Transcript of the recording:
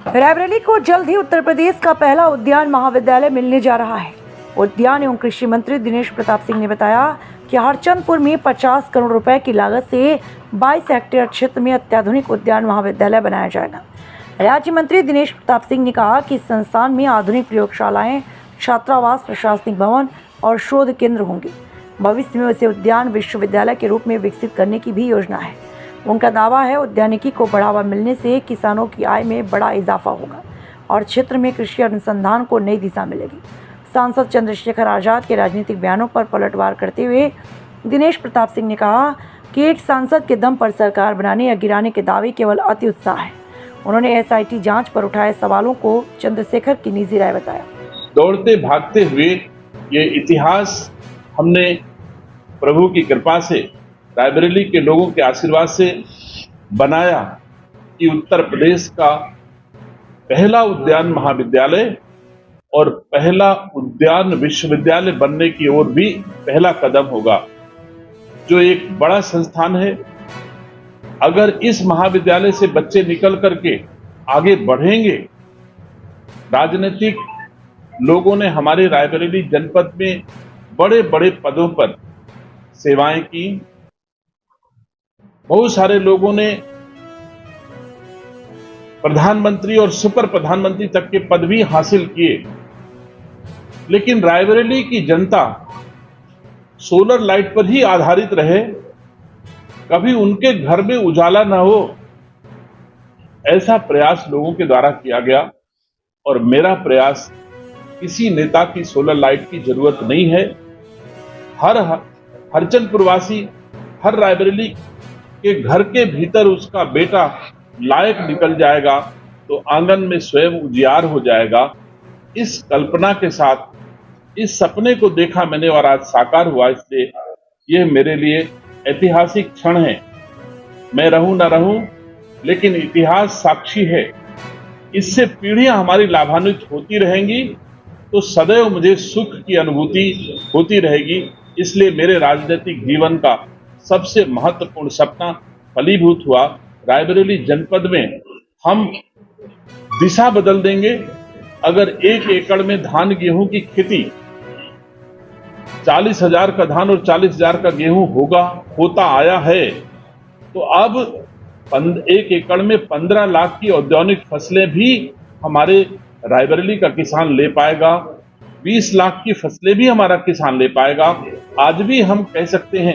रायबरेली को जल्द ही उत्तर प्रदेश का पहला उद्यान महाविद्यालय मिलने जा रहा है। उद्यान एवं कृषि मंत्री दिनेश प्रताप सिंह ने बताया कि हरचंदपुर में 50 करोड़ रुपए की लागत से 22 हेक्टेयर क्षेत्र में अत्याधुनिक उद्यान महाविद्यालय बनाया जाएगा। राज्य मंत्री दिनेश प्रताप सिंह ने कहा कि इस संस्थान में आधुनिक प्रयोगशालाएं, छात्रावास, प्रशासनिक भवन और शोध केंद्र होंगे। भविष्य में इसे उद्यान विश्वविद्यालय के रूप में विकसित करने की भी योजना है। उनका दावा है उद्यानिकी को बढ़ावा मिलने से किसानों की आय में बड़ा इजाफा होगा और क्षेत्र में कृषि अनुसंधान को नई दिशा मिलेगी। सांसद चंद्रशेखर आजाद के राजनीतिक बयानों पर पलटवार करते हुए दिनेश प्रताप सिंह ने कहा कि एक सांसद के दम पर सरकार बनाने या गिराने के दावे केवल अति उत्साह है। उन्होंने एसआईटी जांच पर उठाए सवालों को चंद्रशेखर की निजी राय बताया। दौड़ते भागते हुए ये इतिहास हमने प्रभु की कृपा से, रायबरेली के लोगों के आशीर्वाद से बनाया कि उत्तर प्रदेश का पहला उद्यान महाविद्यालय और पहला उद्यान विश्वविद्यालय बनने की ओर भी पहला कदम होगा, जो एक बड़ा संस्थान है। अगर इस महाविद्यालय से बच्चे निकल करके आगे बढ़ेंगे, राजनीतिक लोगों ने हमारे रायबरेली जनपद में बड़े बड़े पदों पर सेवाएं की, बहुत सारे लोगों ने प्रधानमंत्री और सुपर प्रधानमंत्री तक के पद भी हासिल किए, लेकिन रायबरेली की जनता सोलर लाइट पर ही आधारित रहे, कभी उनके घर में उजाला न हो, ऐसा प्रयास लोगों के द्वारा किया गया। और मेरा प्रयास, किसी नेता की सोलर लाइट की जरूरत नहीं है। हर हरचंदपुरवासी, हर रायबरेली के घर के भीतर उसका बेटा लायक निकल जाएगा तो आंगन में स्वयं उजियार हो जाएगा। इस कल्पना के साथ, इस सपने को देखा मैंने और आज साकार हुआ, इसलिए यह मेरे लिए ऐतिहासिक क्षण है। मैं रहूं ना रहूं, लेकिन इतिहास साक्षी है। इससे पीढ़ियां हमारी लाभान्वित होती रहेंगी तो सदैव मुझे सुख की अनुभूति होती रहेगी। इसलिए मेरे राजनीतिक जीवन का सबसे महत्वपूर्ण सपना फलीभूत हुआ। रायबरेली जनपद में हम दिशा बदल देंगे। अगर 1 एकड़ में धान गेहूं की खेती 40,000 का धान और 40,000 का गेहूं होता आया है, तो अब 1 एकड़ में 15 लाख की औद्योगिक फसलें भी हमारे रायबरेली का किसान ले पाएगा। 20 लाख की फसलें भी हमारा किसान ले पाएगा। आज भी हम कह सकते हैं